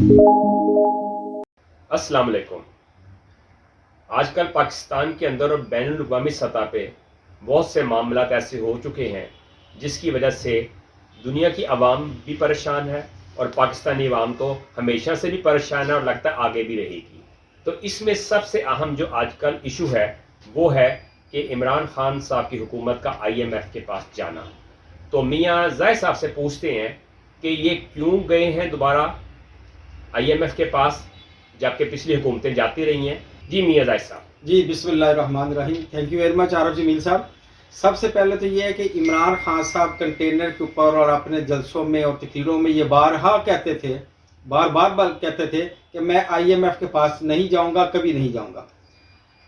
अस्सलाम वालेकुम। आजकल पाकिस्तान के अंदर और बैनुल-अक़वामी सतह पे बहुत से मामलात ऐसे हो चुके हैं जिसकी वजह से दुनिया की आवाम भी परेशान है और पाकिस्तानी आवाम तो हमेशा से भी परेशान है और लगता है आगे भी रहेगी। तो इसमें सबसे अहम जो आजकल इशू है वो है कि इमरान खान साहब की हुकूमत का IMF के पास जाना। तो मियाँ ज़ाहिद साहब से पूछते हैं कि ये क्यों गए हैं दोबारा IMF के पास जबकि पिछली हुकूमतें जाती रही हैं। जी मियाँ ज़ाहिद साहब। जी बिस्मिल्लाहिर्रहमानिर्रहीम। Thank you very much Arif Jamil sahab. सबसे पहले तो ये है कि इमरान खान साहब कंटेनर के ऊपर और अपने जलसों में और तकरीरों में ये बार बार कहते थे कि मैं IMF के पास नहीं जाऊंगा, कभी नहीं जाऊंगा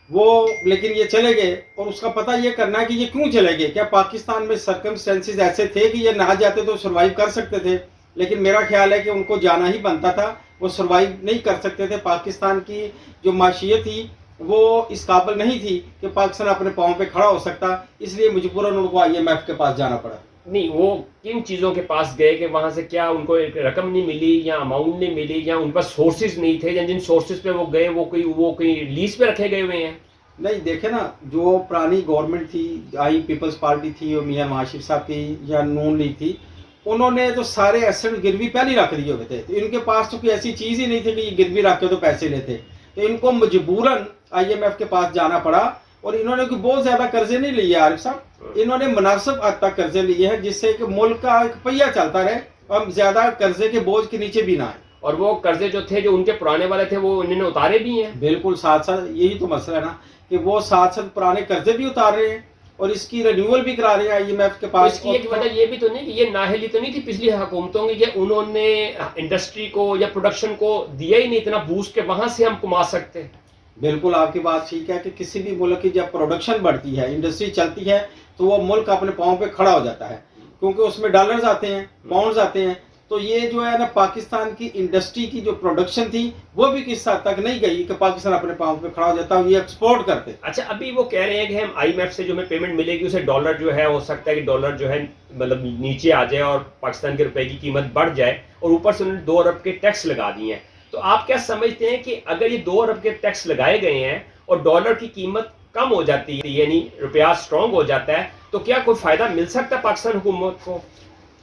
वो। लेकिन ये चले गए और उसका पता ये करना है कि ये क्यों चले गए। क्या पाकिस्तान में सर्कमस्टेंसेस ऐसे थे कि ये ना जाते तो सर्वाइव कर सकते थे, लेकिन मेरा ख्याल है कि उनको जाना ही बनता था। वो सर्वाइव नहीं कर सकते थे। पाकिस्तान की जो माशियत थी वो इस काबिल नहीं थी कि पाकिस्तान अपने पाँव पे खड़ा हो सकता, इसलिए मजबूरन उनको IMF के पास जाना पड़ा। नहीं, वो किन चीज़ों के पास गए कि वहाँ से क्या उनको एक रकम नहीं मिली या अमाउंट नहीं मिली या उन पर सोर्सेज नहीं थे, या जिन सोर्सेज पे वो गए वो कोई लीज पे रखे गए हुए हैं? नहीं, देखे ना, जो पुरानी गवर्नमेंट थी, आई पीपल्स पार्टी थी और मियाँ नवाज शरीफ साहब की या नून लीग थी, उन्होंने तो सारे एसेट गिरवी पहले ही रख दिए हुए थे। तो इनके पास तो कोई ऐसी चीज़ ही नहीं थी कि ये गिरवी रख के तो पैसे लेते। तो इनको मजबूरन IMF के पास जाना पड़ा और इन्होंने कोई बहुत ज़्यादा कर्जे नहीं लिए आरिफ साहब। इन्होंने मुनासिब हद तक कर्जे लिए हैं जिससे कि मुल्क का एक पहिया चलता रहे और ज़्यादा कर्जे के बोझ के नीचे भी ना आए। और वो कर्जे जो थे, जो उनके पुराने वाले थे, वो इन्होंने उतारे भी हैं। बिल्कुल, साथ साथ यही तो मसला है ना कि वो साथ साथ पुराने कर्जे भी उतार रहे हैं और इसकी रिन्यूअल भी करा रहे हैं IMF के तो पास। इसकी एक वजह ये भी तो नहीं कि ये नाअहली तो नहीं थी पिछली हुकूमतों की कि उन्होंने इंडस्ट्री को या प्रोडक्शन को दिया ही नहीं इतना बूस्ट के वहां से हम कमा सकते। बिल्कुल, आपकी बात ठीक है कि किसी भी मुल्क की जब प्रोडक्शन बढ़ती है, इंडस्ट्री चलती है, तो वो मुल्क अपने पाँव पे खड़ा हो जाता है क्योंकि उसमें डॉलर्स आते हैं, पाउंड्स आते हैं। तो ये जो है ना, पाकिस्तान की इंडस्ट्री की जो प्रोडक्शन थी वो भी किस हद तक नहीं गई कि पाकिस्तान अपने पाँव पे खड़ा हो जाता है, ये एक्सपोर्ट करते। अच्छा, अभी वो कह रहे हैं कि हम IMF से जो हमें पेमेंट मिलेगी उसे डॉलर जो है, हो सकता है कि डॉलर जो है मतलब नीचे आ जाए और पाकिस्तान के रुपए की कीमत बढ़ जाए, और ऊपर से उन्होंने 2 अरब के टैक्स लगा दिए हैं। तो आप क्या समझते हैं कि अगर ये 2 अरब के टैक्स लगाए गए हैं और डॉलर की कीमत कम हो जाती है, यानी रुपया स्ट्रांग हो जाता है, तो क्या कोई फायदा मिल सकता है पाकिस्तान हुकूमत को?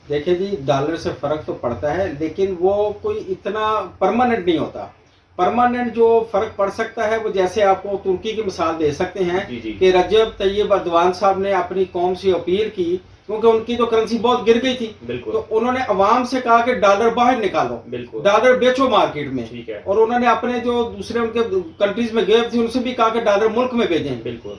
देखिए जी, डॉलर से फर्क तो पड़ता है लेकिन वो कोई इतना परमानेंट नहीं होता। परमानेंट जो फर्क पड़ सकता है वो जैसे आपको तुर्की की मिसाल दे सकते हैं कि रजब तैयब अर्दवान साहब ने अपनी कौम से अपील की क्योंकि उनकी तो करेंसी बहुत गिर गई थी। तो उन्होंने अवाम से कहा कि डॉलर बाहर निकालो, डॉलर बेचो मार्केट में। ठीक है। और उन्होंने अपने जो दूसरे उनके कंट्रीज में गए थे उनसे भी कहा कि डॉलर मुल्क में भेजें। बिल्कुल,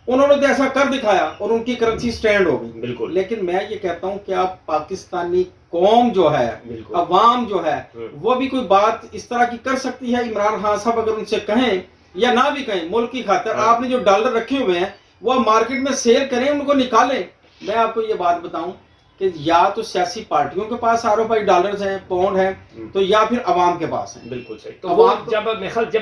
उन्होंने तो ऐसा कर दिखाया और उनकी करेंसी स्टैंड हो गई। बिल्कुल। लेकिन मैं ये कहता हूं कि आप पाकिस्तानी कौम जो है, अवाम जो है, वो भी कोई बात इस तरह की कर सकती है। इमरान खान साहब अगर उनसे कहें या ना भी कहें, मुल्क की खातिर आपने जो डॉलर रखे हुए हैं वो मार्केट में सेल करें, उनको निकालें। मैं आपको ये बात बताऊं कि या तो सियासी पार्टियों के पास ROI डॉलर्स हैं, पाउंड हैं, तो या फिर अवाम के पास हैं। बिल्कुल सही। तो वो जब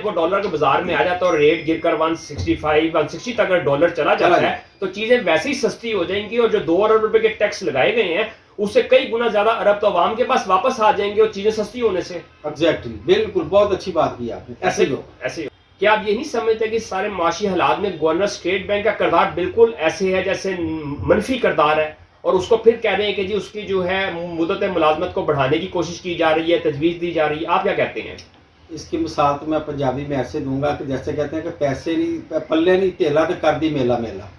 वो डॉलर के बाजार में आ जाता है और रेट गिरकर 165 160 तक अगर डॉलर चला जाता है तो चीजें वैसे ही सस्ती हो जाएंगी और जो 2 अरब रुपए के टैक्स लगाए गए हैं उससे कई गुना ज्यादा अरब तो अवाम के पास वापस आ जाएंगे और चीजें सस्ती होने से। एग्जैक्टली, बिल्कुल, बहुत अच्छी बात की आपने। ऐसे ही क्या आप ये नहीं समझते कि सारे माशी हालात में गवर्नर स्टेट बैंक का किरदार बिल्कुल ऐसे है जैसे मनफी किरदार है, और उसको फिर कह रहे हैं कि जी उसकी जो है मुद्दत मुलाजमत को बढ़ाने की कोशिश की जा रही है, तजवीज़ दी जा रही है। आप क्या कहते हैं? इसकी मिसाल तो मैं पंजाबी में ऐसे दूंगा कि जैसे कहते हैं कि पैसे नहीं पल्ले नहीं तेला तो कर दी मेला मेला।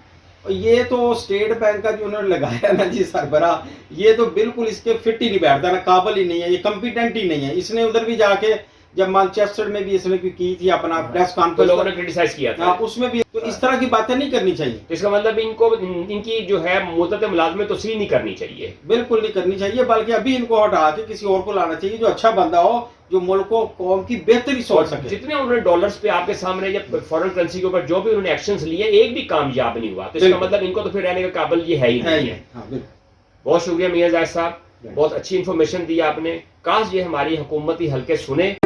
और ये तो स्टेट बैंक का जो उन्होंने लगाया ना जी सरबरा, ये तो बिल्कुल इसके फिट ही नहीं बैठता, ना काबिल ही नहीं है, ये कॉम्पिटेंट ही नहीं है। इसने उधर भी जाके जब मैनचेस्टर में भी इसने की थी अपना प्रेस कॉन्फ्रेंस, लोगों ने क्रिटिसाइज किया था, उसमें भी तो इस तरह की बातें नहीं करनी चाहिए। तो इसका मतलब इनकी जो है मुद्दत मुलाजमत तो सही नहीं करनी चाहिए, बिल्कुल नहीं करनी चाहिए, बल्कि अभी इनको हटा के किसी और को लाना चाहिए जो अच्छा बंदा हो, जो मुल्क को कौम की बेहतरी सोच सके। जितने उन्होंने डॉलर्स पे आपके सामने या फॉरेन करेंसी के ऊपर जो भी उन्होंने एक्शंस लिए एक भी कामयाब नहीं हुआ, तो इसका मतलब इनको तो फिर रहने का काबिल ये है ही नहीं है। बहुत शुक्रिया मियां ज़ाहिद साहब, बहुत अच्छी इंफॉर्मेशन दी आपने। काश ये हमारी हुकूमती हल्के सुने